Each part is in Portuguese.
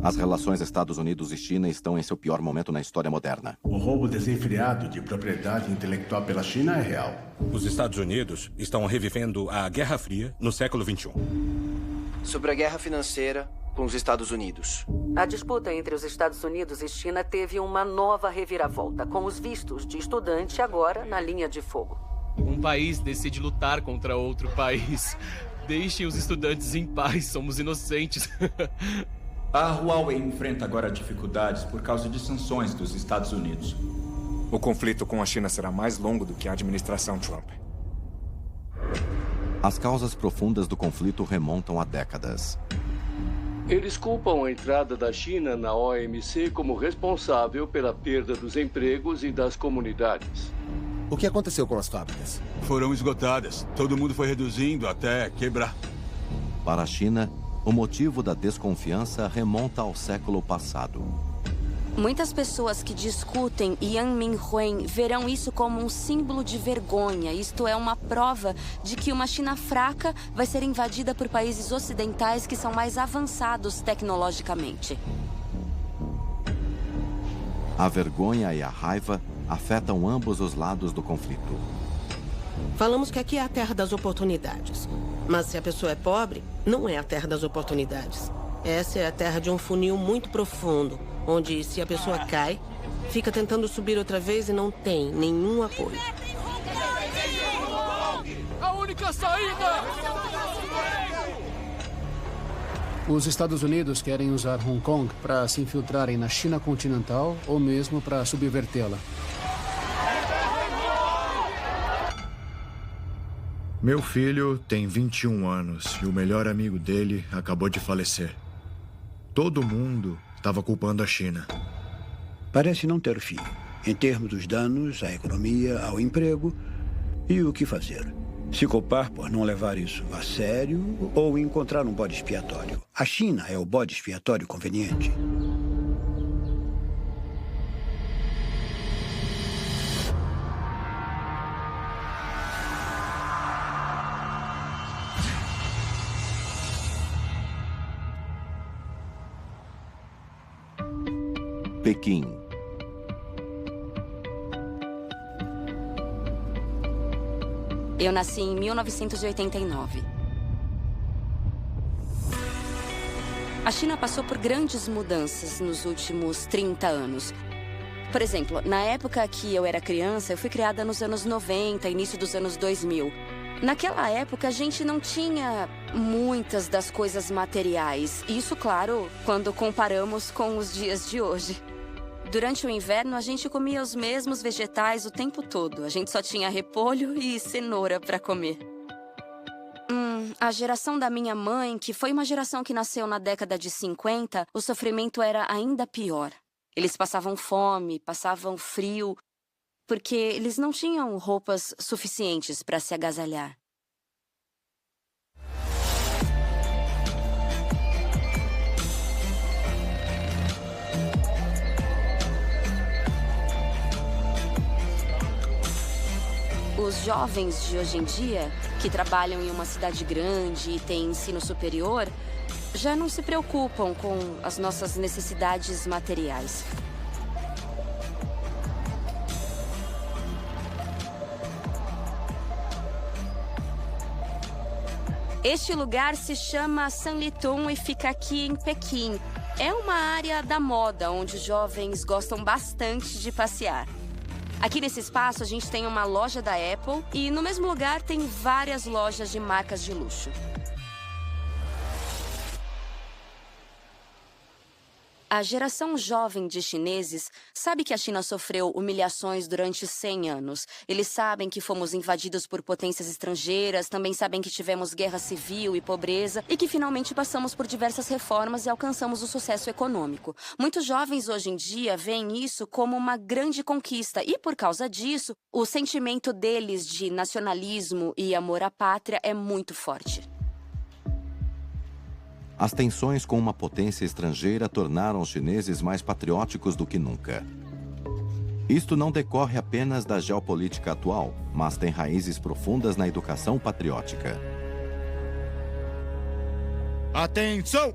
As relações Estados Unidos e China estão em seu pior momento na história moderna. O roubo desenfreado de propriedade intelectual pela China é real. Os Estados Unidos estão revivendo a Guerra Fria no século XXI. Sobre a guerra financeira com os Estados Unidos. A disputa entre os Estados Unidos e China teve uma nova reviravolta, com os vistos de estudante agora na linha de fogo. Um país decide lutar contra outro país. Deixem os estudantes em paz, somos inocentes. A Huawei enfrenta agora dificuldades por causa de sanções dos Estados Unidos. O conflito com a China será mais longo do que a administração Trump. As causas profundas do conflito remontam a décadas. Eles culpam a entrada da China na OMC como responsável pela perda dos empregos e das comunidades. O que aconteceu com as fábricas? Foram esgotadas. Todo mundo foi reduzindo até quebrar. Para a China, o motivo da desconfiança remonta ao século passado. Muitas pessoas que discutem Yang Minghui verão isso como um símbolo de vergonha. Isto é uma prova de que uma China fraca vai ser invadida por países ocidentais que são mais avançados tecnologicamente. A vergonha e a raiva afetam ambos os lados do conflito. Falamos que aqui é a terra das oportunidades. Mas se a pessoa é pobre, não é a terra das oportunidades. Essa é a terra de um funil muito profundo, onde se a pessoa cai, fica tentando subir outra vez e não tem nenhum apoio. A única saída! Os Estados Unidos querem usar Hong Kong para se infiltrarem na China continental ou mesmo para subvertê-la. Meu filho tem 21 anos e o melhor amigo dele acabou de falecer. Todo mundo estava culpando a China. Parece não ter fim, em termos dos danos à economia, ao emprego e o que fazer. Se culpar por não levar isso a sério ou encontrar um bode expiatório. A China é o bode expiatório conveniente. Pequim. Eu nasci em 1989. A China passou por grandes mudanças nos últimos 30 anos. Por exemplo, na época que eu era criança, eu fui criada nos anos 90, início dos anos 2000. Naquela época, a gente não tinha muitas das coisas materiais. Isso, claro, quando comparamos com os dias de hoje. Durante o inverno, a gente comia os mesmos vegetais o tempo todo. A gente só tinha repolho e cenoura para comer. A geração da minha mãe, que foi uma geração que nasceu na década de 50, o sofrimento era ainda pior. Eles passavam fome, passavam frio, porque eles não tinham roupas suficientes para se agasalhar. Os jovens de hoje em dia, que trabalham em uma cidade grande e têm ensino superior, já não se preocupam com as nossas necessidades materiais. Este lugar se chama Sanlitun e fica aqui em Pequim. É uma área da moda onde os jovens gostam bastante de passear. Aqui nesse espaço a gente tem uma loja da Apple e no mesmo lugar tem várias lojas de marcas de luxo. A geração jovem de chineses sabe que a China sofreu humilhações durante 100 anos. Eles sabem que fomos invadidos por potências estrangeiras, também sabem que tivemos guerra civil e pobreza e que finalmente passamos por diversas reformas e alcançamos o sucesso econômico. Muitos jovens hoje em dia veem isso como uma grande conquista e, por causa disso, o sentimento deles de nacionalismo e amor à pátria é muito forte. As tensões com uma potência estrangeira tornaram os chineses mais patrióticos do que nunca. Isto não decorre apenas da geopolítica atual, mas tem raízes profundas na educação patriótica. Atenção!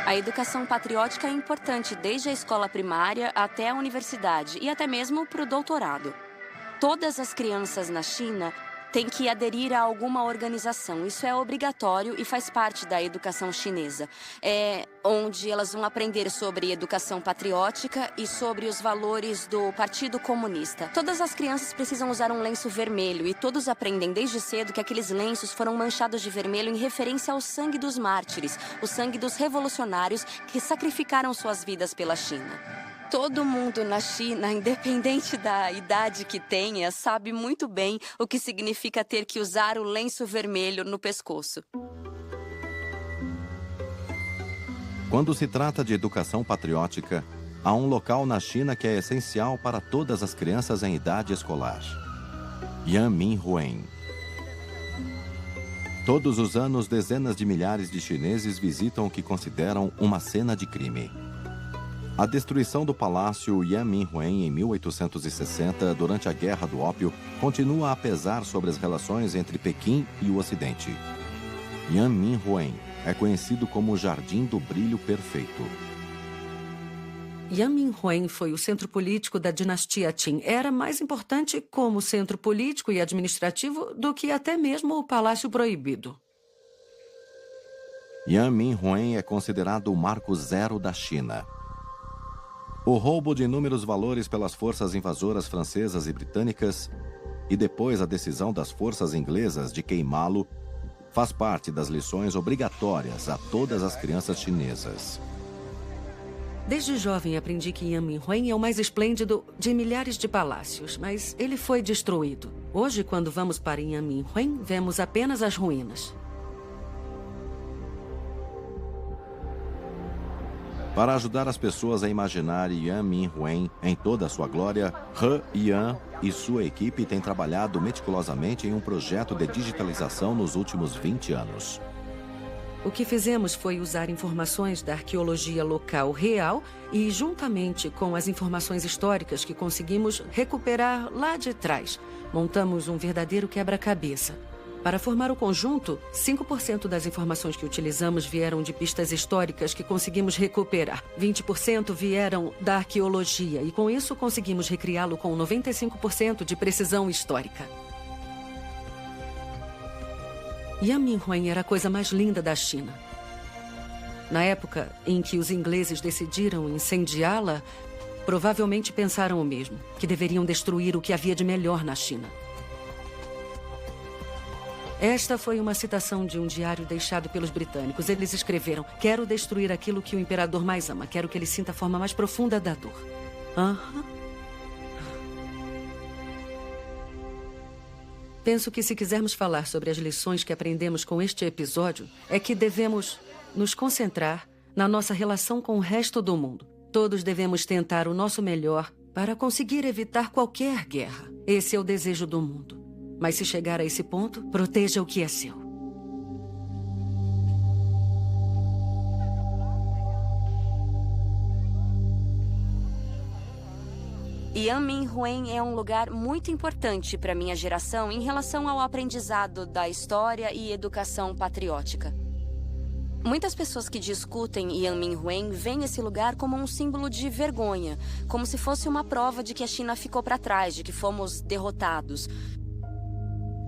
A educação patriótica é importante desde a escola primária até a universidade e até mesmo para o doutorado. Todas as crianças na China têm que aderir a alguma organização. Isso é obrigatório e faz parte da educação chinesa. É onde elas vão aprender sobre educação patriótica e sobre os valores do Partido Comunista. Todas as crianças precisam usar um lenço vermelho e todos aprendem desde cedo que aqueles lenços foram manchados de vermelho em referência ao sangue dos mártires, o sangue dos revolucionários que sacrificaram suas vidas pela China. Todo mundo na China, independente da idade que tenha, sabe muito bem o que significa ter que usar o lenço vermelho no pescoço. Quando se trata de educação patriótica, há um local na China que é essencial para todas as crianças em idade escolar: Yanminhuan. Todos os anos, dezenas de milhares de chineses visitam o que consideram uma cena de crime. A destruição do palácio Yanminhuan em 1860, durante a Guerra do Ópio, continua a pesar sobre as relações entre Pequim e o Ocidente. Yanminhuan é conhecido como o Jardim do Brilho Perfeito. Yanminhuan foi o centro político da dinastia Qin. Era mais importante como centro político e administrativo do que até mesmo o Palácio Proibido. Yanminhuan é considerado o marco zero da China. O roubo de inúmeros valores pelas forças invasoras francesas e britânicas e depois a decisão das forças inglesas de queimá-lo faz parte das lições obrigatórias a todas as crianças chinesas. Desde jovem aprendi que Yanminhuan é o mais esplêndido de milhares de palácios, mas ele foi destruído. Hoje, quando vamos para Yanminhuan, vemos apenas as ruínas. Para ajudar as pessoas a imaginar Yanminhuan em toda a sua glória, He Yan e sua equipe têm trabalhado meticulosamente em um projeto de digitalização nos últimos 20 anos. O que fizemos foi usar informações da arqueologia local real e, juntamente com as informações históricas que conseguimos recuperar lá de trás, montamos um verdadeiro quebra-cabeça. Para formar o conjunto, 5% das informações que utilizamos vieram de pistas históricas que conseguimos recuperar. 20% vieram da arqueologia e, com isso, conseguimos recriá-lo com 95% de precisão histórica. Yanminhuan era a coisa mais linda da China. Na época em que os ingleses decidiram incendiá-la, provavelmente pensaram o mesmo, que deveriam destruir o que havia de melhor na China. Esta foi uma citação de um diário deixado pelos britânicos. Eles escreveram: "Quero destruir aquilo que o imperador mais ama. Quero que ele sinta a forma mais profunda da dor." Penso que se quisermos falar sobre as lições que aprendemos com este episódio, é que devemos nos concentrar na nossa relação com o resto do mundo. Todos devemos tentar o nosso melhor para conseguir evitar qualquer guerra. Esse é o desejo do mundo. Mas se chegar a esse ponto, proteja o que é seu. Yanminhuan é um lugar muito importante para minha geração em relação ao aprendizado da história e educação patriótica. Muitas pessoas que discutem Yanminhuan veem esse lugar como um símbolo de vergonha, como se fosse uma prova de que a China ficou para trás, de que fomos derrotados.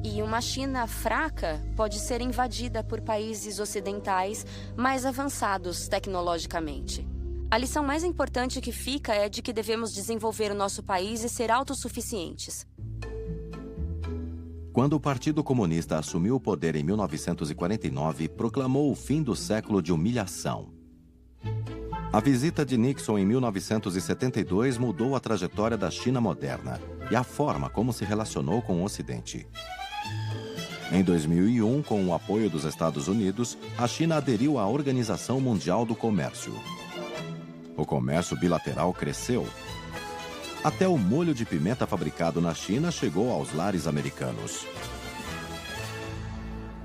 E uma China fraca pode ser invadida por países ocidentais mais avançados tecnologicamente. A lição mais importante que fica é de que devemos desenvolver o nosso país e ser autossuficientes. Quando o Partido Comunista assumiu o poder em 1949, proclamou o fim do século de humilhação. A visita de Nixon em 1972 mudou a trajetória da China moderna e a forma como se relacionou com o Ocidente. Em 2001, com o apoio dos Estados Unidos, a China aderiu à Organização Mundial do Comércio. O comércio bilateral cresceu. Até o molho de pimenta fabricado na China chegou aos lares americanos.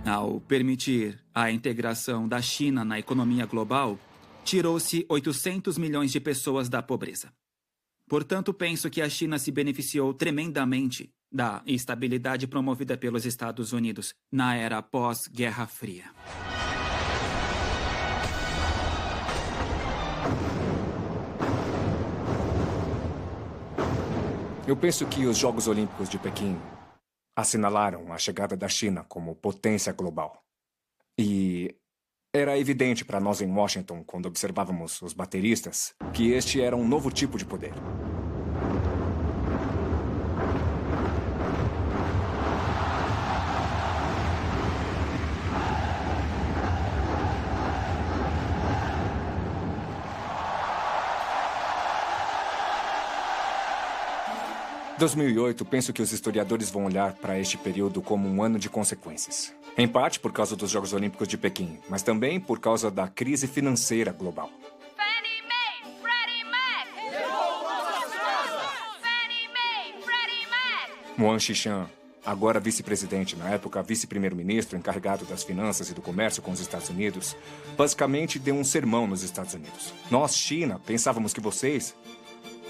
Ao permitir a integração da China na economia global, tirou-se 800 milhões de pessoas da pobreza. Portanto, penso que a China se beneficiou tremendamente da estabilidade promovida pelos Estados Unidos na era pós-Guerra Fria. Eu penso que os Jogos Olímpicos de Pequim assinalaram a chegada da China como potência global. E era evidente para nós em Washington, quando observávamos os bateristas, que este era um novo tipo de poder. Em 2008, penso que os historiadores vão olhar para este período como um ano de consequências. Em parte por causa dos Jogos Olímpicos de Pequim, mas também por causa da crise financeira global. Fannie Mae, Freddie Mac! Fannie Mae, Freddie Mac! Wang Qishan, agora vice-presidente, na época vice-primeiro-ministro encarregado das finanças e do comércio com os Estados Unidos, basicamente deu um sermão nos Estados Unidos. Nós, China, pensávamos que vocês,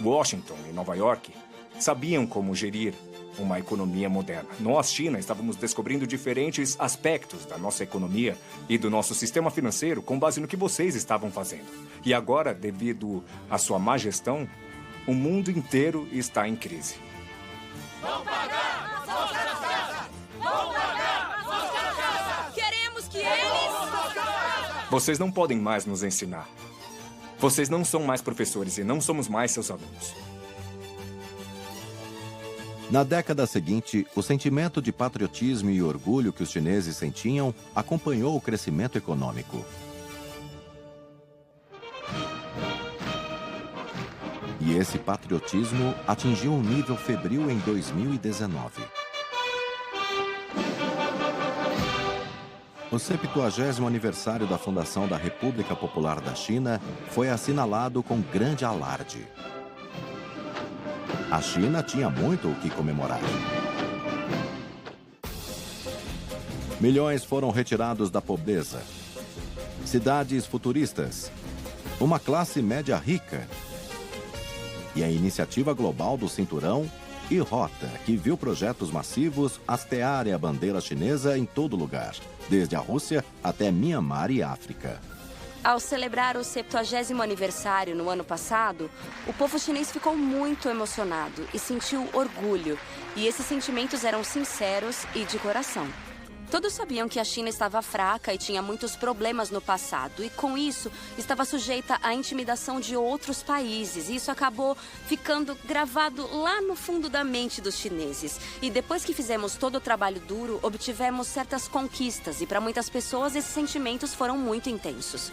Washington e Nova York, sabiam como gerir uma economia moderna. Nós, China, estávamos descobrindo diferentes aspectos da nossa economia e do nosso sistema financeiro com base no que vocês estavam fazendo. E agora, devido à sua má gestão, o mundo inteiro está em crise. Vão pagar! Vão pagar! Queremos que eles... Vocês não podem mais nos ensinar. Vocês não são mais professores e não somos mais seus alunos. Na década seguinte, o sentimento de patriotismo e orgulho que os chineses sentiam acompanhou o crescimento econômico. E esse patriotismo atingiu um nível febril em 2019. O 70º aniversário da fundação da República Popular da China foi assinalado com grande alarde. A China tinha muito o que comemorar. Milhões foram retirados da pobreza. Cidades futuristas. Uma classe média rica. E a iniciativa global do Cinturão e Rota, que viu projetos massivos hastearem a bandeira chinesa em todo lugar, desde a Rússia até Mianmar e África. Ao celebrar o 70º aniversário no ano passado, o povo chinês ficou muito emocionado e sentiu orgulho. E esses sentimentos eram sinceros e de coração. Todos sabiam que a China estava fraca e tinha muitos problemas no passado. E com isso, estava sujeita à intimidação de outros países. E isso acabou ficando gravado lá no fundo da mente dos chineses. E depois que fizemos todo o trabalho duro, obtivemos certas conquistas. E para muitas pessoas, esses sentimentos foram muito intensos.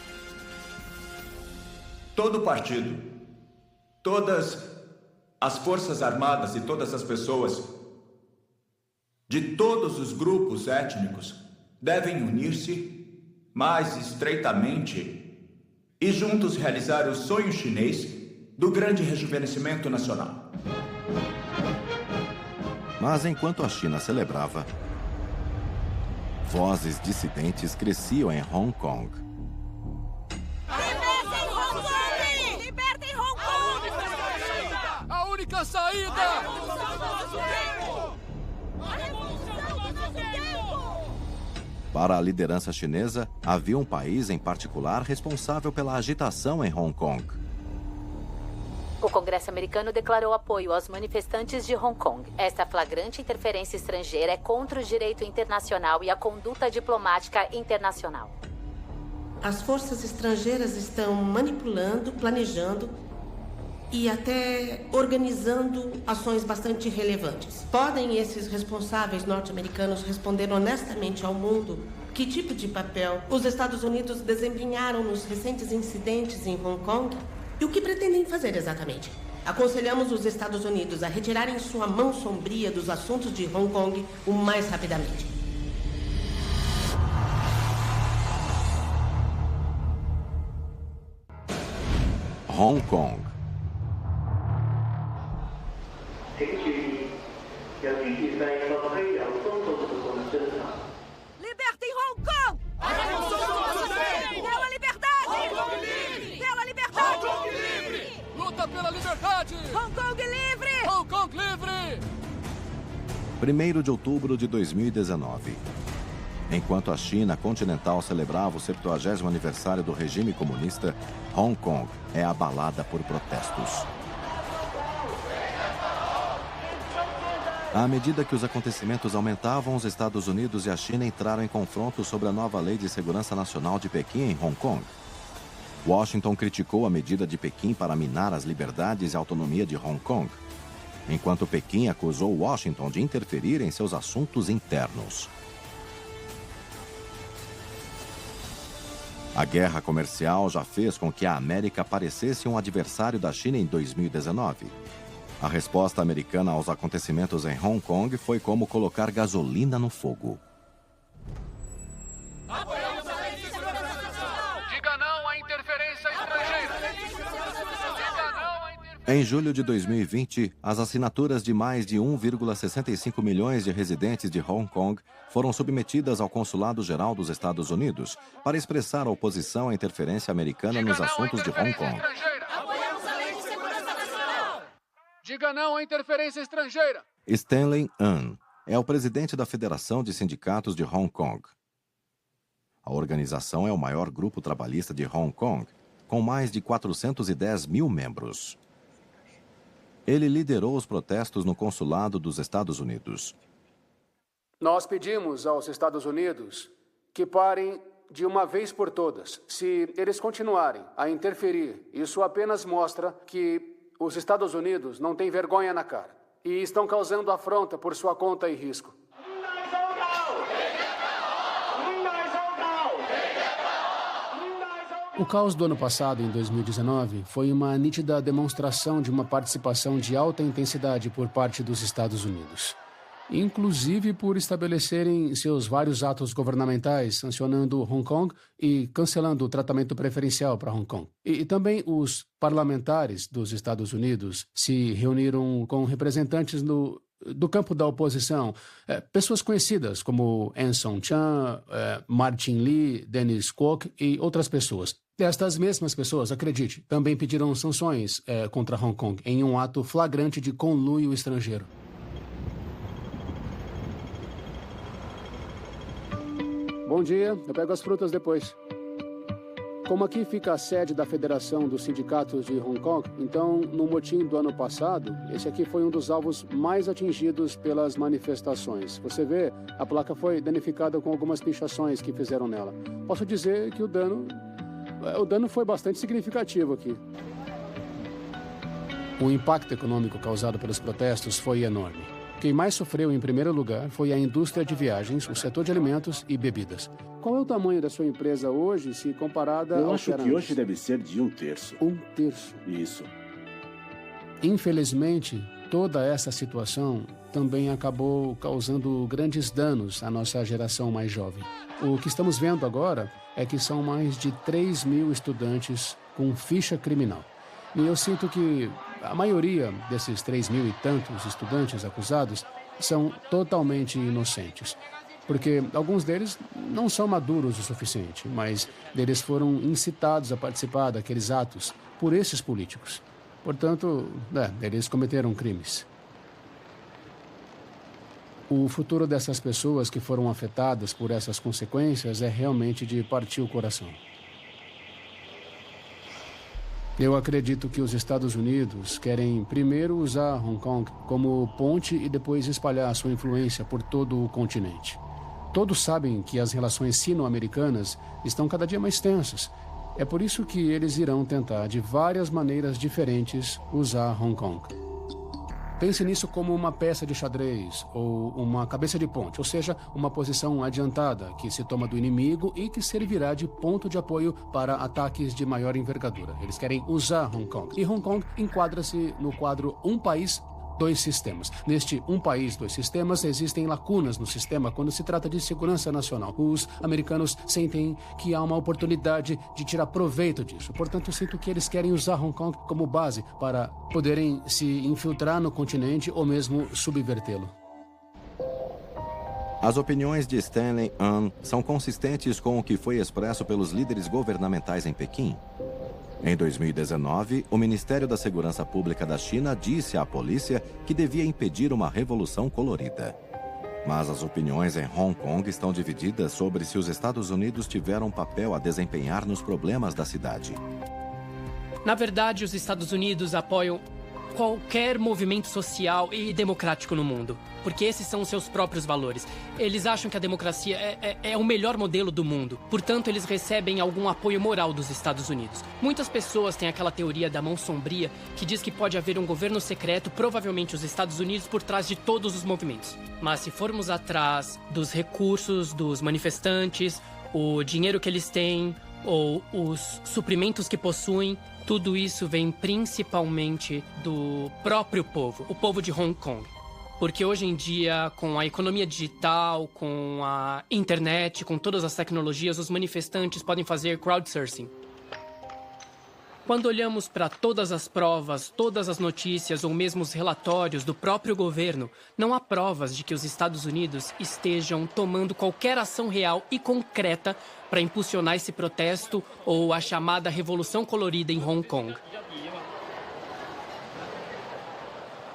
Todo partido, todas as forças armadas e todas as pessoas de todos os grupos étnicos devem unir-se mais estreitamente e juntos realizar o sonho chinês do grande rejuvenescimento nacional. Mas enquanto a China celebrava, vozes dissidentes cresciam em Hong Kong. A única saída! Para a liderança chinesa, havia um país em particular responsável pela agitação em Hong Kong. O Congresso americano declarou apoio aos manifestantes de Hong Kong. Esta flagrante interferência estrangeira é contra o direito internacional e a conduta diplomática internacional. As forças estrangeiras estão manipulando, planejando e até organizando ações bastante relevantes. Podem esses responsáveis norte-americanos responder honestamente ao mundo que tipo de papel os Estados Unidos desempenharam nos recentes incidentes em Hong Kong? E o que pretendem fazer exatamente? Aconselhamos os Estados Unidos a retirarem sua mão sombria dos assuntos de Hong Kong o mais rapidamente. Hong Kong. Libertem Hong Kong! Pela liberdade! Pela liberdade! Hong Kong livre! Luta pela liberdade! Hong Kong livre! Hong Kong livre! 1º de outubro de 2019. Enquanto a China continental celebrava o 70º aniversário do regime comunista, Hong Kong é abalada por protestos. À medida que os acontecimentos aumentavam, os Estados Unidos e a China entraram em confronto sobre a nova Lei de Segurança Nacional de Pequim em Hong Kong. Washington criticou a medida de Pequim para minar as liberdades e autonomia de Hong Kong, enquanto Pequim acusou Washington de interferir em seus assuntos internos. A guerra comercial já fez com que a América parecesse um adversário da China em 2019. A resposta americana aos acontecimentos em Hong Kong foi como colocar gasolina no fogo. Apoiamos a lei de segurança nacional! Diga não à interferência estrangeira! Diga não à interferência... Em julho de 2020, as assinaturas de mais de 1,65 milhões de residentes de Hong Kong foram submetidas ao Consulado-Geral dos Estados Unidos para expressar oposição à interferência americana nos assuntos de Hong Kong. Apoiamos a lei de segurança nacional! Diga não à interferência estrangeira! Stanley An é o presidente da Federação de Sindicatos de Hong Kong. A organização é o maior grupo trabalhista de Hong Kong, com mais de 410 mil membros. Ele liderou os protestos no consulado dos Estados Unidos. Nós pedimos aos Estados Unidos que parem de uma vez por todas. Se eles continuarem a interferir, isso apenas mostra que os Estados Unidos não têm vergonha na cara e estão causando afronta por sua conta e risco. O caos do ano passado, em 2019, foi uma nítida demonstração de uma participação de alta intensidade por parte dos Estados Unidos, inclusive por estabelecerem seus vários atos governamentais sancionando Hong Kong e cancelando o tratamento preferencial para Hong Kong. E também os parlamentares dos Estados Unidos se reuniram com representantes do campo da oposição, pessoas conhecidas como Anson Chan, Martin Lee, Dennis Kwok e outras pessoas. Estas mesmas pessoas, acredite, também pediram sanções contra Hong Kong em um ato flagrante de conluio estrangeiro. Bom dia, eu pego as frutas depois. Como aqui fica a sede da Federação dos Sindicatos de Hong Kong, então, no motim do ano passado, esse aqui foi um dos alvos mais atingidos pelas manifestações. Você vê, a placa foi danificada com algumas pichações que fizeram nela. Posso dizer que o dano foi bastante significativo aqui. O impacto econômico causado pelos protestos foi enorme. Quem mais sofreu em primeiro lugar foi a indústria de viagens, o setor de alimentos e bebidas. Qual é o tamanho da sua empresa hoje, se comparada ao que era antes? Eu acho que hoje deve ser de 1/3. 1/3? Isso. Infelizmente, toda essa situação também acabou causando grandes danos à nossa geração mais jovem. O que estamos vendo agora é que são mais de 3 mil estudantes com ficha criminal. E eu sinto que a maioria desses 3 mil e tantos estudantes acusados são totalmente inocentes. Porque alguns deles não são maduros o suficiente, mas eles foram incitados a participar daqueles atos por esses políticos. Portanto, eles cometeram crimes. O futuro dessas pessoas que foram afetadas por essas consequências é realmente de partir o coração. Eu acredito que os Estados Unidos querem primeiro usar Hong Kong como ponte e depois espalhar sua influência por todo o continente. Todos sabem que as relações sino-americanas estão cada dia mais tensas. É por isso que eles irão tentar, de várias maneiras diferentes, usar Hong Kong. Pense nisso como uma peça de xadrez ou uma cabeça de ponte, ou seja, uma posição adiantada que se toma do inimigo e que servirá de ponto de apoio para ataques de maior envergadura. Eles querem usar Hong Kong. E Hong Kong enquadra-se no quadro um país, dois sistemas. Neste um país, dois sistemas, existem lacunas no sistema quando se trata de segurança nacional. Os americanos sentem que há uma oportunidade de tirar proveito disso. Portanto, eu sinto que eles querem usar Hong Kong como base para poderem se infiltrar no continente ou mesmo subvertê-lo. As opiniões de Stanley An são consistentes com o que foi expresso pelos líderes governamentais em Pequim. Em 2019, o Ministério da Segurança Pública da China disse à polícia que devia impedir uma revolução colorida. Mas as opiniões em Hong Kong estão divididas sobre se os Estados Unidos tiveram um papel a desempenhar nos problemas da cidade. Na verdade, os Estados Unidos apoiam qualquer movimento social e democrático no mundo. Porque esses são os seus próprios valores. Eles acham que a democracia é o melhor modelo do mundo. Portanto, eles recebem algum apoio moral dos Estados Unidos. Muitas pessoas têm aquela teoria da mão sombria que diz que pode haver um governo secreto, provavelmente os Estados Unidos, por trás de todos os movimentos. Mas se formos atrás dos recursos dos manifestantes, o dinheiro que eles têm ou os suprimentos que possuem, tudo isso vem principalmente do próprio povo, o povo de Hong Kong. Porque hoje em dia, com a economia digital, com a internet, com todas as tecnologias, os manifestantes podem fazer crowdsourcing. Quando olhamos para todas as provas, todas as notícias ou mesmo os relatórios do próprio governo, não há provas de que os Estados Unidos estejam tomando qualquer ação real e concreta para impulsionar esse protesto ou a chamada Revolução Colorida em Hong Kong.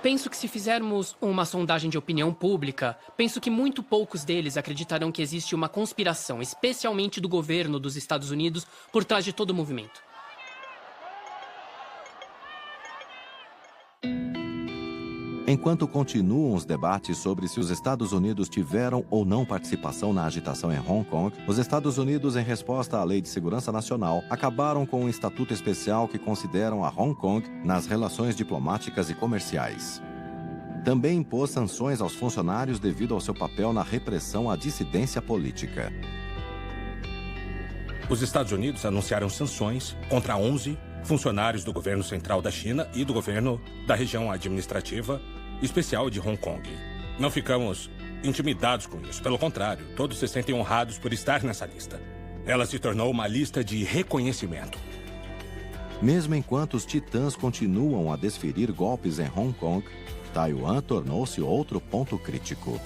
Penso que se fizermos uma sondagem de opinião pública, penso que muito poucos deles acreditarão que existe uma conspiração, especialmente do governo dos Estados Unidos, por trás de todo o movimento. Enquanto continuam os debates sobre se os Estados Unidos tiveram ou não participação na agitação em Hong Kong, os Estados Unidos, em resposta à Lei de Segurança Nacional, acabaram com um estatuto especial que consideram a Hong Kong nas relações diplomáticas e comerciais. Também impôs sanções aos funcionários devido ao seu papel na repressão à dissidência política. Os Estados Unidos anunciaram sanções contra 11 funcionários do governo central da China e do governo da região administrativa especial de Hong Kong. Não ficamos intimidados com isso. Pelo contrário, todos se sentem honrados por estar nessa lista. Ela se tornou uma lista de reconhecimento. Mesmo enquanto os titãs continuam a desferir golpes em Hong Kong, Taiwan tornou-se outro ponto crítico.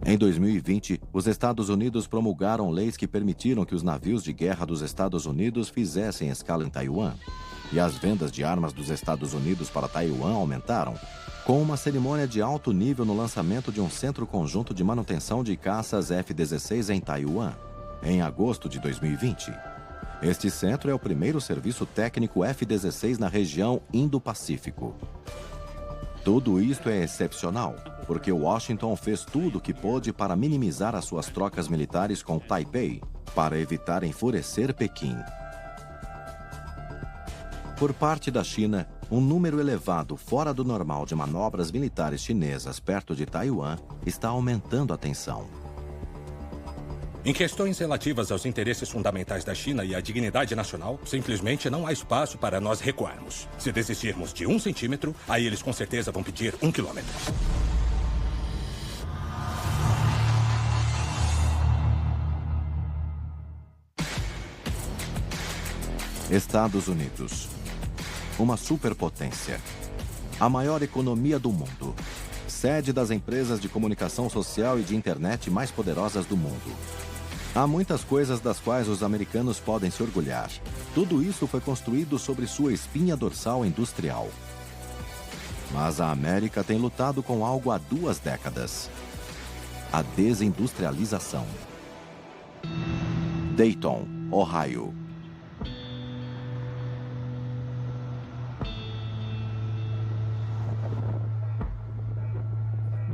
Em 2020, os Estados Unidos promulgaram leis que permitiram que os navios de guerra dos Estados Unidos fizessem escala em Taiwan. E as vendas de armas dos Estados Unidos para Taiwan aumentaram, com uma cerimônia de alto nível no lançamento de um centro conjunto de manutenção de caças F-16 em Taiwan, em agosto de 2020. Este centro é o primeiro serviço técnico F-16 na região Indo-Pacífico. Tudo isto é excepcional, porque Washington fez tudo o que pôde para minimizar as suas trocas militares com Taipei, para evitar enfurecer Pequim. Por parte da China, um número elevado fora do normal de manobras militares chinesas perto de Taiwan está aumentando a tensão. Em questões relativas aos interesses fundamentais da China e à dignidade nacional, simplesmente não há espaço para nós recuarmos. Se desistirmos de 1 centímetro, aí eles com certeza vão pedir 1 quilômetro. Estados Unidos. Uma superpotência. A maior economia do mundo. Sede das empresas de comunicação social e de internet mais poderosas do mundo. Há muitas coisas das quais os americanos podem se orgulhar. Tudo isso foi construído sobre sua espinha dorsal industrial. Mas a América tem lutado com algo há 2 décadas. A desindustrialização. Dayton, Ohio.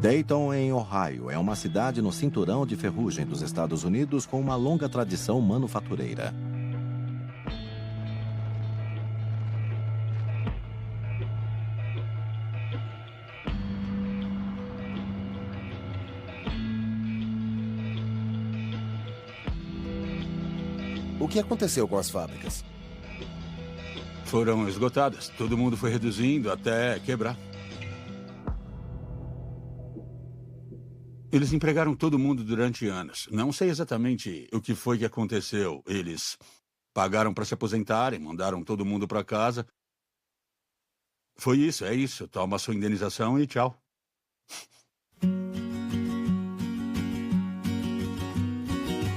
Dayton, em Ohio, é uma cidade no cinturão de ferrugem dos Estados Unidos com uma longa tradição manufatureira. O que aconteceu com as fábricas? Foram esgotadas. Todo mundo foi reduzindo até quebrar. Eles empregaram todo mundo durante anos. Não sei exatamente o que foi que aconteceu. Eles pagaram para se aposentarem, mandaram todo mundo para casa. Foi isso, é isso. Toma a sua indenização e tchau.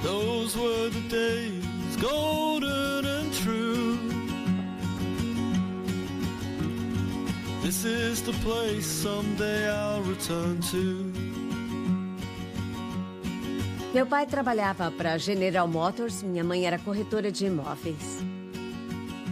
Those were the days, golden and true. This is the place someday I'll return to. Meu pai trabalhava para General Motors, minha mãe era corretora de imóveis.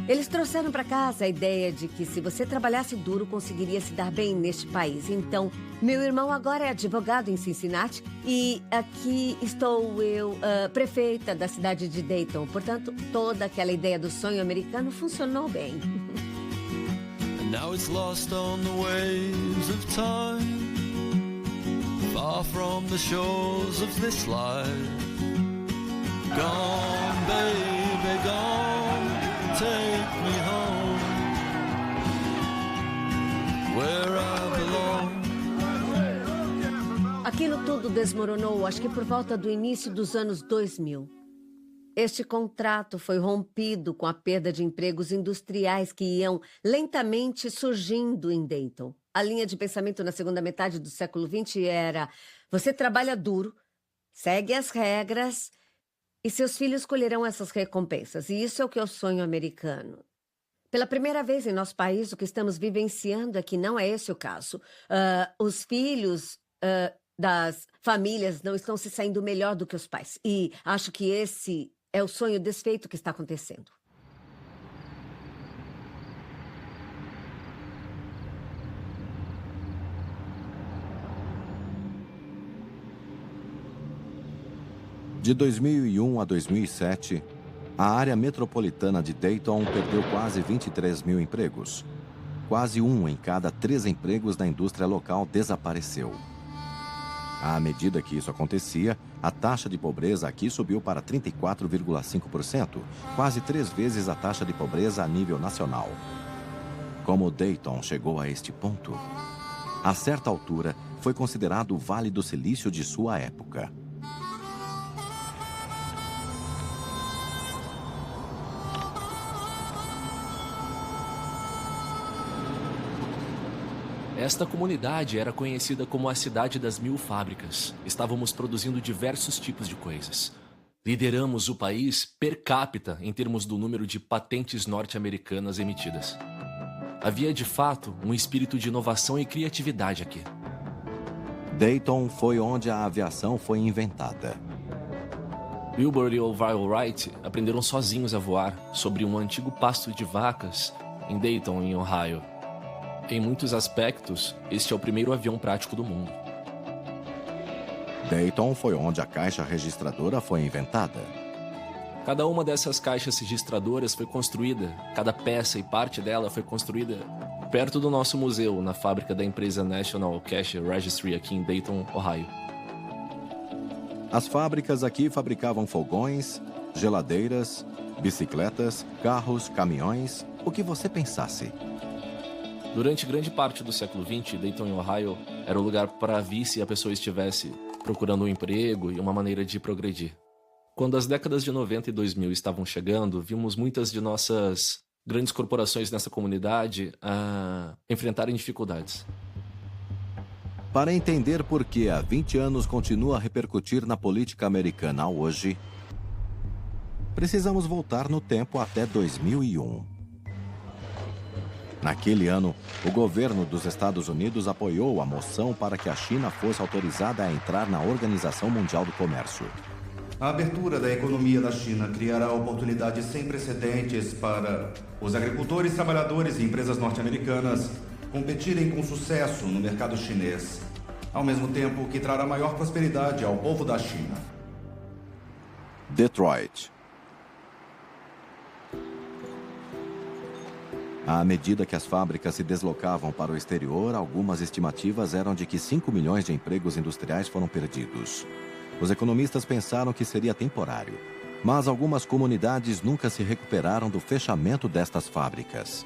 Eles trouxeram para casa a ideia de que se você trabalhasse duro, conseguiria se dar bem neste país. Então, meu irmão agora é advogado em Cincinnati e aqui estou eu, prefeita da cidade de Dayton. Portanto, toda aquela ideia do sonho americano funcionou bem. And now it's lost on the waves of time, far from the shores of this life. Gone, baby, gone. Take me home, where I belong. Aquilo tudo desmoronou, acho que por volta do início dos anos 2000. Este contrato foi rompido com a perda de empregos industriais que iam lentamente surgindo em Dayton. A linha de pensamento na segunda metade do século XX era: você trabalha duro, segue as regras e seus filhos colherão essas recompensas. E isso é o que é o sonho americano. Pela primeira vez em nosso país, o que estamos vivenciando é que não é esse o caso. Os filhos das famílias não estão se saindo melhor do que os pais. E acho que esse é o sonho desfeito que está acontecendo. De 2001 a 2007, a área metropolitana de Dayton perdeu quase 23 mil empregos. Quase 1 em cada 3 empregos da indústria local desapareceu. À medida que isso acontecia, a taxa de pobreza aqui subiu para 34,5%, quase 3 vezes a taxa de pobreza a nível nacional. Como Dayton chegou a este ponto? A certa altura, foi considerado o Vale do Silício de sua época. Esta comunidade era conhecida como a Cidade das 1000 Fábricas. Estávamos produzindo diversos tipos de coisas. Lideramos o país per capita em termos do número de patentes norte-americanas emitidas. Havia, de fato, um espírito de inovação e criatividade aqui. Dayton foi onde a aviação foi inventada. Wilbur e Orville Wright aprenderam sozinhos a voar sobre um antigo pasto de vacas em Dayton, em Ohio. Em muitos aspectos, este é o primeiro avião prático do mundo. Dayton foi onde a caixa registradora foi inventada. Cada uma dessas caixas registradoras foi construída, cada peça e parte dela foi construída perto do nosso museu, na fábrica da empresa National Cash Registry aqui em Dayton, Ohio. As fábricas aqui fabricavam fogões, geladeiras, bicicletas, carros, caminhões, o que você pensasse. Durante grande parte do século XX, Dayton, em Ohio, era o lugar para vir se a pessoa estivesse procurando um emprego e uma maneira de progredir. Quando as décadas de 90 e 2000 estavam chegando, vimos muitas de nossas grandes corporações nessa comunidade enfrentarem dificuldades. Para entender por que há 20 anos continua a repercutir na política americana hoje, precisamos voltar no tempo até 2001. Naquele ano, o governo dos Estados Unidos apoiou a moção para que a China fosse autorizada a entrar na Organização Mundial do Comércio. A abertura da economia da China criará oportunidades sem precedentes para os agricultores, trabalhadores e empresas norte-americanas competirem com sucesso no mercado chinês, ao mesmo tempo que trará maior prosperidade ao povo da China. Detroit. À medida que as fábricas se deslocavam para o exterior, algumas estimativas eram de que 5 milhões de empregos industriais foram perdidos. Os economistas pensaram que seria temporário, mas algumas comunidades nunca se recuperaram do fechamento destas fábricas.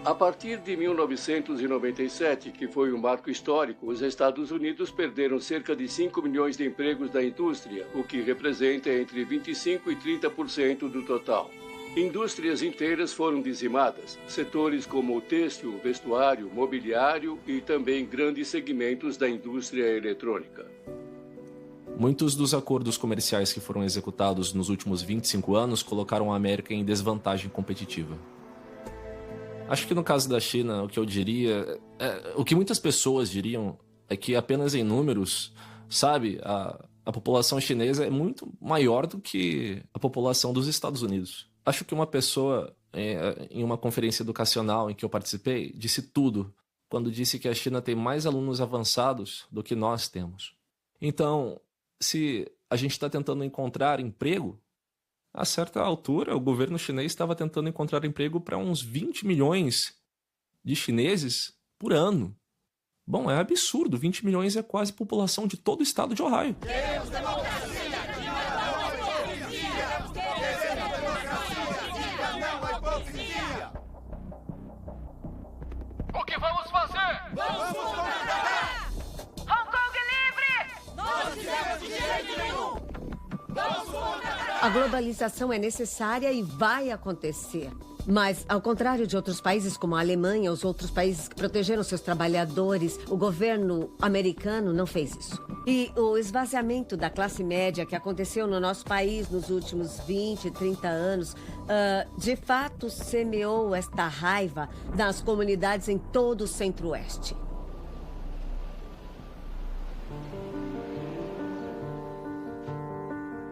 A partir de 1997, que foi um marco histórico, os Estados Unidos perderam cerca de 5 milhões de empregos da indústria, o que representa entre 25% e 30% do total. Indústrias inteiras foram dizimadas, setores como o têxtil, vestuário, mobiliário e também grandes segmentos da indústria eletrônica. Muitos dos acordos comerciais que foram executados nos últimos 25 anos colocaram a América em desvantagem competitiva. Acho que no caso da China, o que eu diria, o que muitas pessoas diriam é que apenas em números Sabe, a população chinesa é muito maior do que a população dos Estados Unidos. Acho que uma pessoa, em uma conferência educacional em que eu participei, disse tudo quando disse que a China tem mais alunos avançados do que nós temos. Então, se a gente está tentando encontrar emprego, a certa altura o governo chinês estava tentando encontrar emprego para uns 20 milhões de chineses por ano. Bom, é absurdo. 20 milhões é quase a população de todo o estado de Ohio. Queremos democracia! O que vamos fazer? Vamos contratar! Hong Kong livre! Não queremos de jeito nenhum! Vamos contratar! A globalização é necessária e vai acontecer. Mas, ao contrário de outros países como a Alemanha, os outros países que protegeram seus trabalhadores, o governo americano não fez isso. E o esvaziamento da classe média que aconteceu no nosso país nos últimos 20, 30 anos, de fato semeou esta raiva nas comunidades em todo o Centro-Oeste.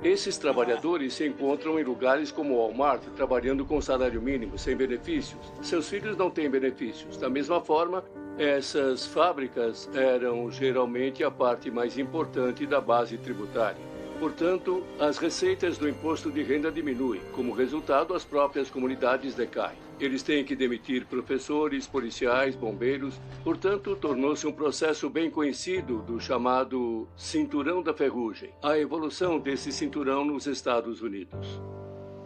Esses trabalhadores se encontram em lugares como o Walmart, trabalhando com salário mínimo, sem benefícios. Seus filhos não têm benefícios. Da mesma forma, essas fábricas eram geralmente a parte mais importante da base tributária. Portanto, as receitas do imposto de renda diminuem. Como resultado, as próprias comunidades decaem. Eles têm que demitir professores, policiais, bombeiros. Portanto, tornou-se um processo bem conhecido do chamado Cinturão da Ferrugem, a evolução desse cinturão nos Estados Unidos.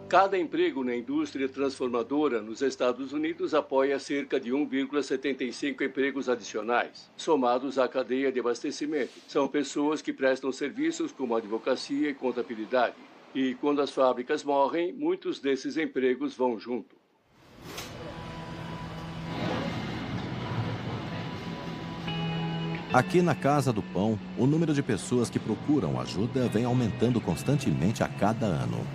Cada emprego na indústria transformadora nos Estados Unidos apoia cerca de 1,75 empregos adicionais, somados à cadeia de abastecimento. São pessoas que prestam serviços como advocacia e contabilidade. E quando as fábricas morrem, muitos desses empregos vão junto. Aqui na Casa do Pão, o número de pessoas que procuram ajuda vem aumentando constantemente a cada ano.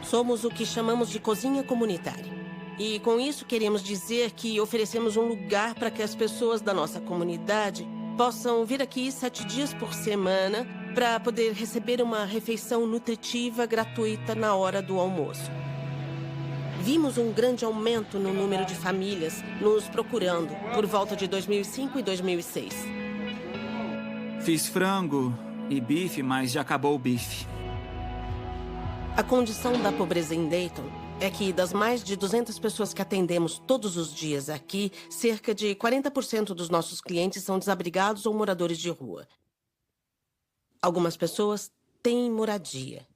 Somos o que chamamos de cozinha comunitária. E com isso queremos dizer que oferecemos um lugar para que as pessoas da nossa comunidade possam vir aqui 7 dias por semana para poder receber uma refeição nutritiva gratuita na hora do almoço. Vimos um grande aumento no número de famílias nos procurando por volta de 2005 e 2006. Fiz frango e bife, mas já acabou o bife. A condição da pobreza em Dayton é que das mais de 200 pessoas que atendemos todos os dias aqui, cerca de 40% dos nossos clientes são desabrigados ou moradores de rua. Algumas pessoas têm moradia,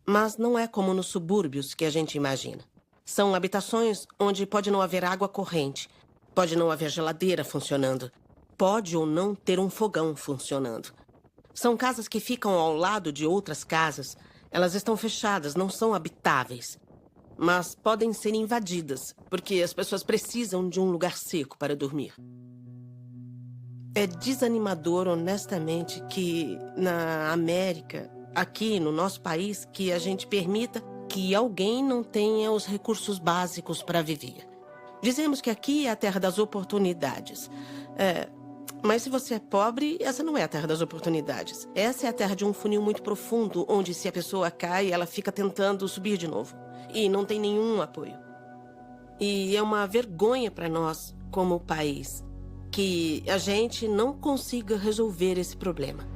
mas não é como nos subúrbios que a gente imagina. São habitações onde pode não haver água corrente, pode não haver geladeira funcionando, pode ou não ter um fogão funcionando. São casas que ficam ao lado de outras casas. Elas estão fechadas, não são habitáveis, mas podem ser invadidas, porque as pessoas precisam de um lugar seco para dormir. É desanimador, honestamente, que na América, aqui no nosso país, que a gente permita que alguém não tenha os recursos básicos para viver. Dizemos que aqui é a terra das oportunidades. Mas se você é pobre, essa não é a terra das oportunidades. Essa é a terra de um funil muito profundo, onde se a pessoa cai, ela fica tentando subir de novo. E não tem nenhum apoio. E é uma vergonha para nós, como país, que a gente não consiga resolver esse problema.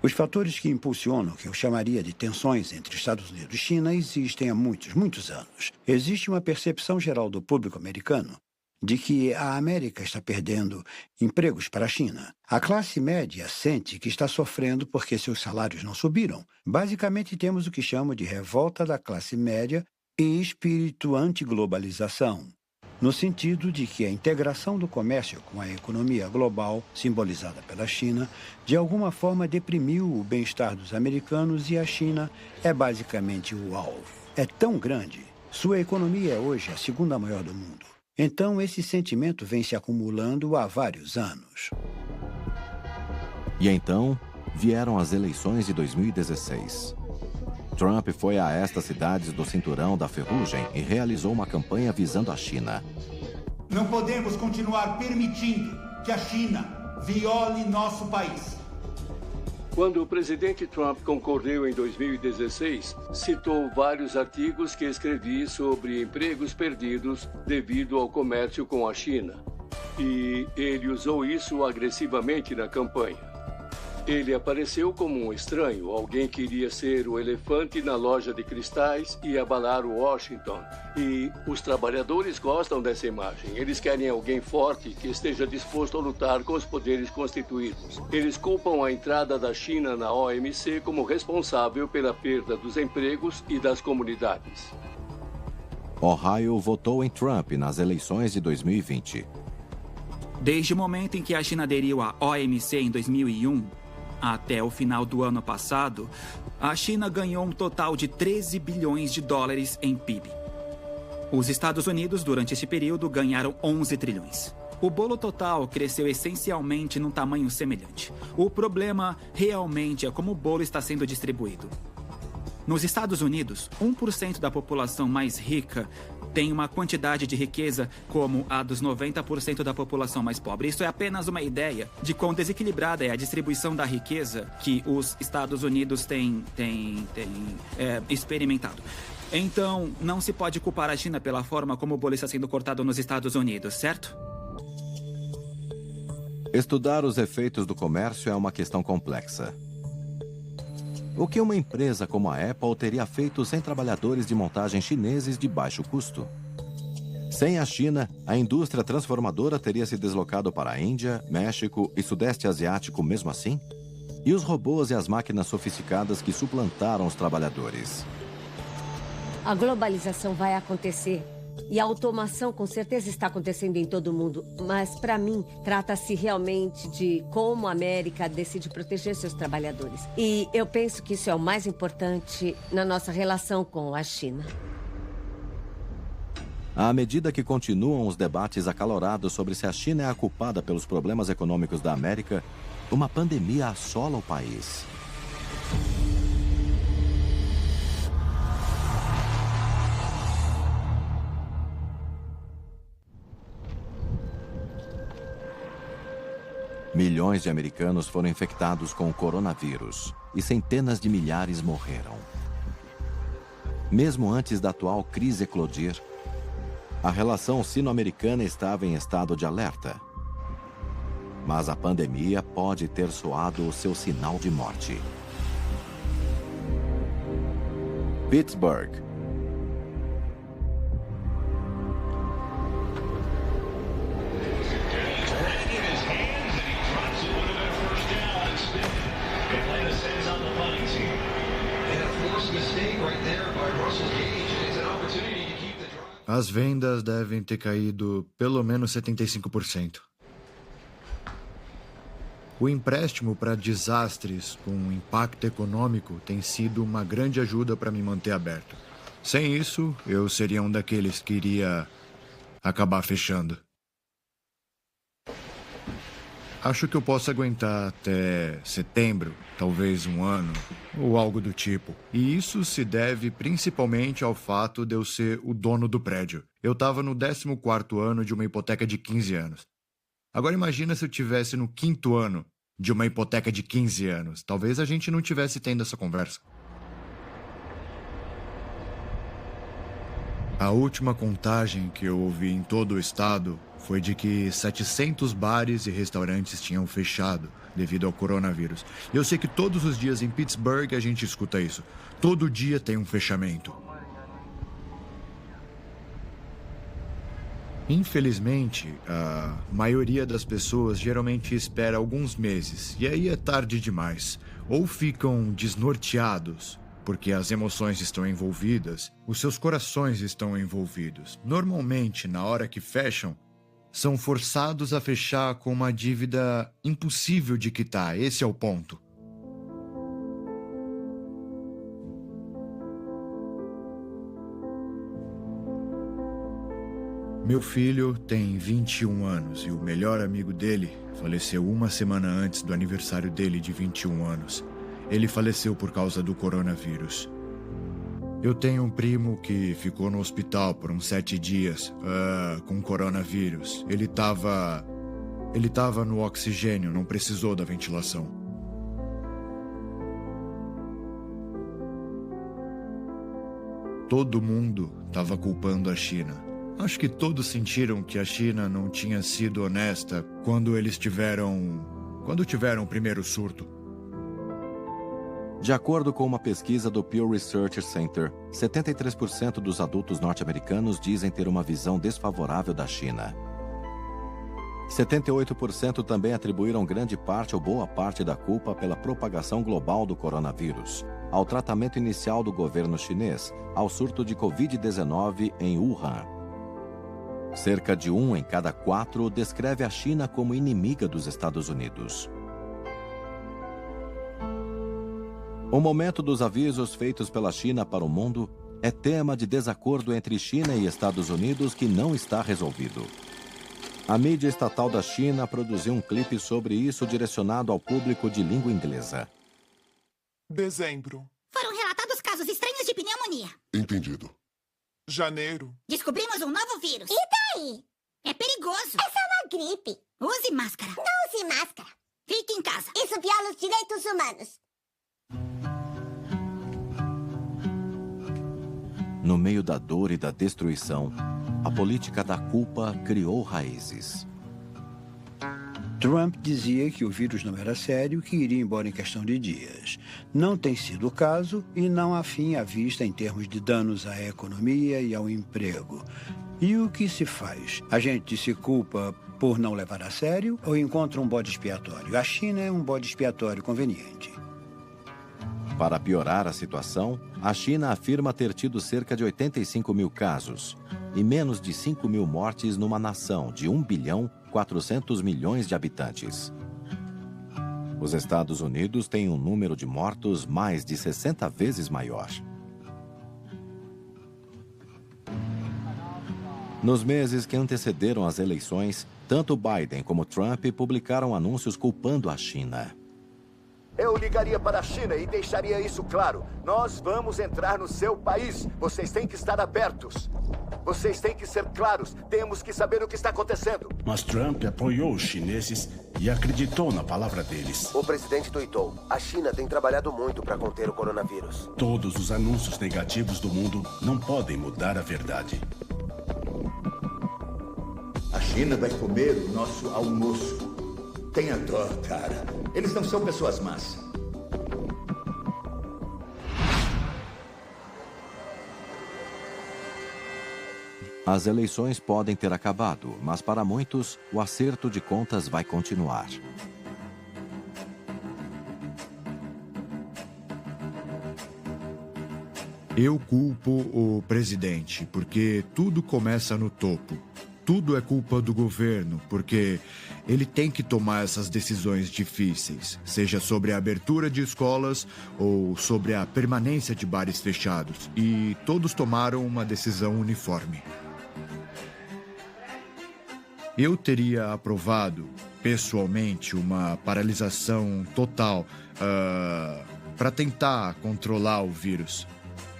Os fatores que impulsionam o que eu chamaria de tensões entre Estados Unidos e China existem há muitos anos. Existe uma percepção geral do público americano de que a América está perdendo empregos para a China. A classe média sente que está sofrendo porque seus salários não subiram. Basicamente, temos o que chamo de revolta da classe média e espírito anti-globalização, no sentido de que a integração do comércio com a economia global, simbolizada pela China, de alguma forma deprimiu o bem-estar dos americanos e a China é basicamente o alvo. É tão grande, sua economia é hoje a segunda maior do mundo. Então, esse sentimento vem se acumulando há vários anos. E então, vieram as eleições de 2016. Trump foi a estas cidades do Cinturão da Ferrugem e realizou uma campanha visando a China. Não podemos continuar permitindo que a China viole nosso país. Quando o presidente Trump concorreu em 2016, citou vários artigos que escrevi sobre empregos perdidos devido ao comércio com a China. E ele usou isso agressivamente na campanha. Ele apareceu como um estranho, alguém que iria ser o elefante na loja de cristais e abalar Washington. E os trabalhadores gostam dessa imagem. Eles querem alguém forte que esteja disposto a lutar com os poderes constituídos. Eles culpam a entrada da China na OMC como responsável pela perda dos empregos e das comunidades. Ohio votou em Trump nas eleições de 2020. Desde o momento em que a China aderiu à OMC em 2001, até o final do ano passado, a China ganhou um total de 13 bilhões de dólares em PIB. Os Estados Unidos, durante esse período, ganharam 11 trilhões. O bolo total cresceu essencialmente num tamanho semelhante. O problema realmente é como o bolo está sendo distribuído. Nos Estados Unidos, 1% da população mais rica tem uma quantidade de riqueza como a dos 90% da população mais pobre. Isso é apenas uma ideia de quão desequilibrada é a distribuição da riqueza que os Estados Unidos têm experimentado. Então, não se pode culpar a China pela forma como o bolo está sendo cortado nos Estados Unidos, certo? Estudar os efeitos do comércio é uma questão complexa. O que uma empresa como a Apple teria feito sem trabalhadores de montagem chineses de baixo custo? Sem a China, a indústria transformadora teria se deslocado para a Índia, México e Sudeste Asiático mesmo assim? E os robôs e as máquinas sofisticadas que suplantaram os trabalhadores? A globalização vai acontecer. E a automação com certeza está acontecendo em todo o mundo. Mas, para mim, trata-se realmente de como a América decide proteger seus trabalhadores. E eu penso que isso é o mais importante na nossa relação com a China. À medida que continuam os debates acalorados sobre se a China é a culpada pelos problemas econômicos da América, uma pandemia assola o país. Milhões de americanos foram infectados com o coronavírus e centenas de milhares morreram. Mesmo antes da atual crise eclodir, a relação sino-americana estava em estado de alerta. Mas a pandemia pode ter soado o seu sinal de morte. Pittsburgh. As vendas devem ter caído pelo menos 75%. O empréstimo para desastres com impacto econômico tem sido uma grande ajuda para me manter aberto. Sem isso, eu seria um daqueles que iria acabar fechando. Acho que eu posso aguentar até setembro, talvez um ano, ou algo do tipo. E isso se deve principalmente ao fato de eu ser o dono do prédio. Eu estava no 14º ano de uma hipoteca de 15 anos. Agora imagina se eu estivesse no 5º ano de uma hipoteca de 15 anos. Talvez a gente não estivesse tendo essa conversa. A última contagem que eu ouvi em todo o estado foi de que 700 bares e restaurantes tinham fechado devido ao coronavírus. E eu sei que todos os dias em Pittsburgh a gente escuta isso. Todo dia tem um fechamento. Infelizmente, a maioria das pessoas geralmente espera alguns meses, e aí é tarde demais. Ou ficam desnorteados, porque as emoções estão envolvidas, os seus corações estão envolvidos. Normalmente, na hora que fecham, são forçados a fechar com uma dívida impossível de quitar. Esse é o ponto. Meu filho tem 21 anos e o melhor amigo dele faleceu uma semana antes do aniversário dele de 21 anos. Ele faleceu por causa do coronavírus. Eu tenho um primo que ficou no hospital por uns 7 dias com coronavírus. Ele tava no oxigênio, não precisou da ventilação. Todo mundo estava culpando a China. Acho que todos sentiram que a China não tinha sido honesta quando tiveram o primeiro surto. De acordo com uma pesquisa do Pew Research Center, 73% dos adultos norte-americanos dizem ter uma visão desfavorável da China. 78% também atribuíram grande parte ou boa parte da culpa pela propagação global do coronavírus, ao tratamento inicial do governo chinês, ao surto de Covid-19 em Wuhan. Cerca de 1 em cada 4 descreve a China como inimiga dos Estados Unidos. O momento dos avisos feitos pela China para o mundo é tema de desacordo entre China e Estados Unidos que não está resolvido. A mídia estatal da China produziu um clipe sobre isso direcionado ao público de língua inglesa. Dezembro. Foram relatados casos estranhos de pneumonia. Entendido. Janeiro. Descobrimos um novo vírus. E daí? É perigoso. É só uma gripe. Use máscara. Não use máscara. Fique em casa. Isso viola os direitos humanos. No meio da dor e da destruição, a política da culpa criou raízes. Trump dizia que o vírus não era sério e que iria embora em questão de dias. Não tem sido o caso e não há fim à vista em termos de danos à economia e ao emprego. E o que se faz? A gente se culpa por não levar a sério ou encontra um bode expiatório? A China é um bode expiatório conveniente. Para piorar a situação, a China afirma ter tido cerca de 85 mil casos e menos de 5 mil mortes numa nação de 1,4 bilhão de habitantes. Os Estados Unidos têm um número de mortos mais de 60 vezes maior. Nos meses que antecederam as eleições, tanto Biden como Trump publicaram anúncios culpando a China. Eu ligaria para a China e deixaria isso claro. Nós vamos entrar no seu país. Vocês têm que estar abertos. Vocês têm que ser claros. Temos que saber o que está acontecendo. Mas Trump apoiou os chineses e acreditou na palavra deles. O presidente tuitou: a China tem trabalhado muito para conter o coronavírus. Todos os anúncios negativos do mundo não podem mudar a verdade. A China vai comer o nosso almoço. Tenha dó, cara. Eles não são pessoas más. As eleições podem ter acabado, mas para muitos, o acerto de contas vai continuar. Eu culpo o presidente, porque tudo começa no topo. Tudo é culpa do governo, porque ele tem que tomar essas decisões difíceis, seja sobre a abertura de escolas ou sobre a permanência de bares fechados. E todos tomaram uma decisão uniforme. Eu teria aprovado, pessoalmente, uma paralisação total para tentar controlar o vírus.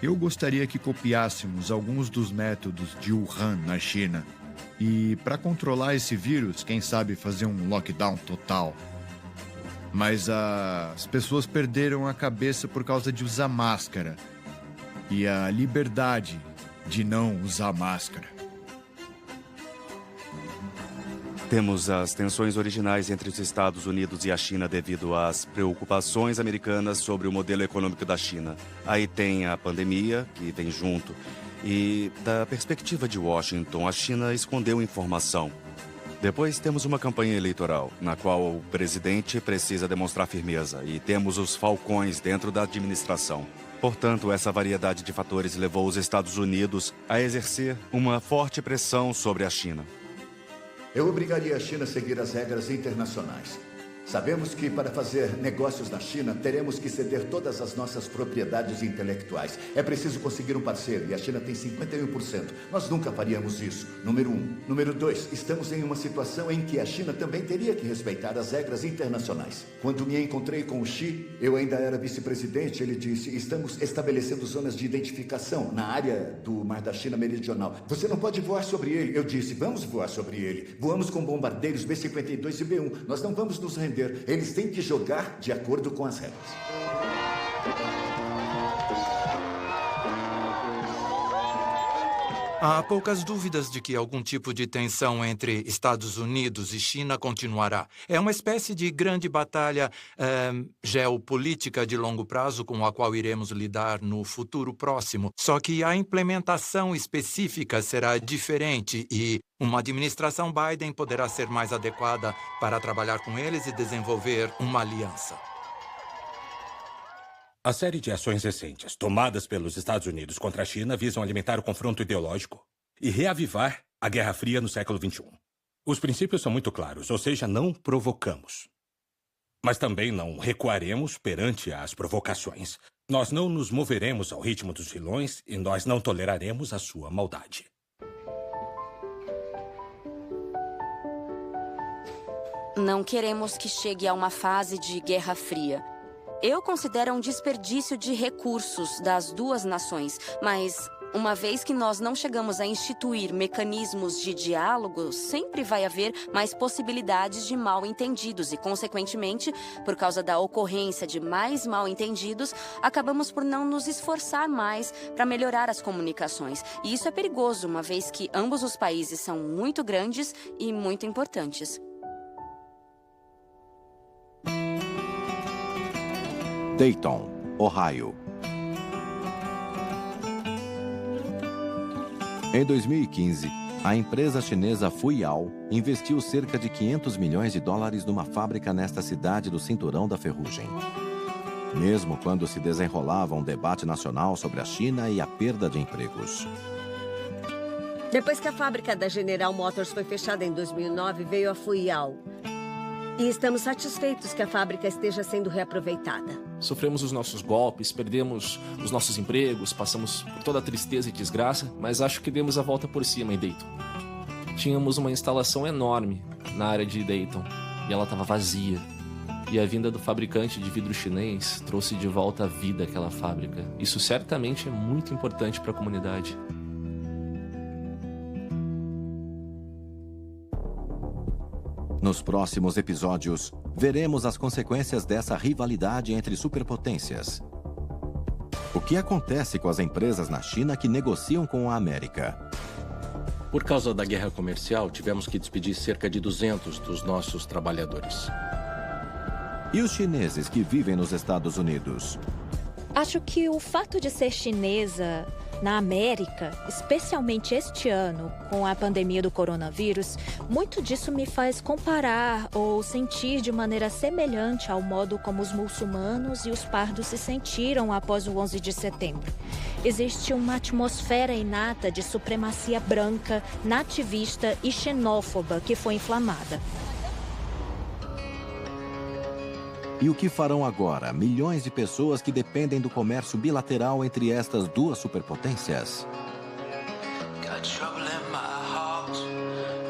Eu gostaria que copiássemos alguns dos métodos de Wuhan, na China. E para controlar esse vírus, quem sabe fazer um lockdown total. Mas as pessoas perderam a cabeça por causa de usar máscara. E a liberdade de não usar máscara. Temos as tensões originais entre os Estados Unidos e a China devido às preocupações americanas sobre o modelo econômico da China. Aí tem a pandemia, que vem junto. E, da perspectiva de Washington, a China escondeu informação. Depois temos uma campanha eleitoral, na qual o presidente precisa demonstrar firmeza. E temos os falcões dentro da administração. Portanto, essa variedade de fatores levou os Estados Unidos a exercer uma forte pressão sobre a China. Eu obrigaria a China a seguir as regras internacionais. Sabemos que para fazer negócios na China, teremos que ceder todas as nossas propriedades intelectuais. É preciso conseguir um parceiro e a China tem 51%. Nós nunca faríamos isso. Número 1. Número 2. Estamos em uma situação em que a China também teria que respeitar as regras internacionais. Quando me encontrei com o Xi, eu ainda era vice-presidente, ele disse: estamos estabelecendo zonas de identificação na área do Mar da China Meridional. Você não pode voar sobre ele. Eu disse: vamos voar sobre ele. Voamos com bombardeiros B-52 e B-1. Nós não vamos nos render. Eles têm que jogar de acordo com as regras. Há poucas dúvidas de que algum tipo de tensão entre Estados Unidos e China continuará. É uma espécie de grande batalha geopolítica de longo prazo com a qual iremos lidar no futuro próximo. Só que a implementação específica será diferente e uma administração Biden poderá ser mais adequada para trabalhar com eles e desenvolver uma aliança. A série de ações recentes tomadas pelos Estados Unidos contra a China visam alimentar o confronto ideológico e reavivar a Guerra Fria no século XXI. Os princípios são muito claros, ou seja, não provocamos. Mas também não recuaremos perante as provocações. Nós não nos moveremos ao ritmo dos vilões e nós não toleraremos a sua maldade. Não queremos que chegue a uma fase de Guerra Fria. Eu considero um desperdício de recursos das duas nações, mas uma vez que nós não chegamos a instituir mecanismos de diálogo, sempre vai haver mais possibilidades de mal-entendidos e, consequentemente, por causa da ocorrência de mais mal-entendidos, acabamos por não nos esforçar mais para melhorar as comunicações. E isso é perigoso, uma vez que ambos os países são muito grandes e muito importantes. Dayton, Ohio. Em 2015, a empresa chinesa Fuyao investiu cerca de 500 milhões de dólares numa fábrica nesta cidade do Cinturão da Ferrugem. Mesmo quando se desenrolava um debate nacional sobre a China e a perda de empregos. Depois que a fábrica da General Motors foi fechada em 2009, veio a Fuyao. E estamos satisfeitos que a fábrica esteja sendo reaproveitada. Sofremos os nossos golpes, perdemos os nossos empregos, passamos por toda a tristeza e desgraça, mas acho que demos a volta por cima em Dayton. Tínhamos uma instalação enorme na área de Dayton e ela estava vazia. E a vinda do fabricante de vidro chinês trouxe de volta a vida àquela fábrica. Isso certamente é muito importante para a comunidade. Nos próximos episódios, veremos as consequências dessa rivalidade entre superpotências. O que acontece com as empresas na China que negociam com a América? Por causa da guerra comercial, tivemos que despedir cerca de 200 dos nossos trabalhadores. E os chineses que vivem nos Estados Unidos? Acho que o fato de ser chinesa na América, especialmente este ano, com a pandemia do coronavírus, muito disso me faz comparar ou sentir de maneira semelhante ao modo como os muçulmanos e os pardos se sentiram após o 11 de setembro. Existe uma atmosfera inata de supremacia branca, nativista e xenófoba que foi inflamada. E o que farão agora milhões de pessoas que dependem do comércio bilateral entre estas duas superpotências? Got trouble in my heart,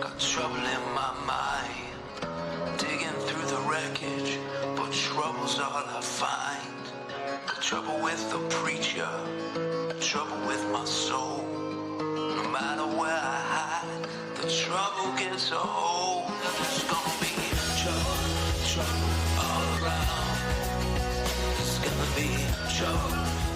got trouble in my mind. Digging through the wreckage, but trouble's all I find. Got trouble with the preacher, trouble with my soul. No matter where I hide, the trouble gets a hold. There's gonna be trouble all around. There's gonna be trouble.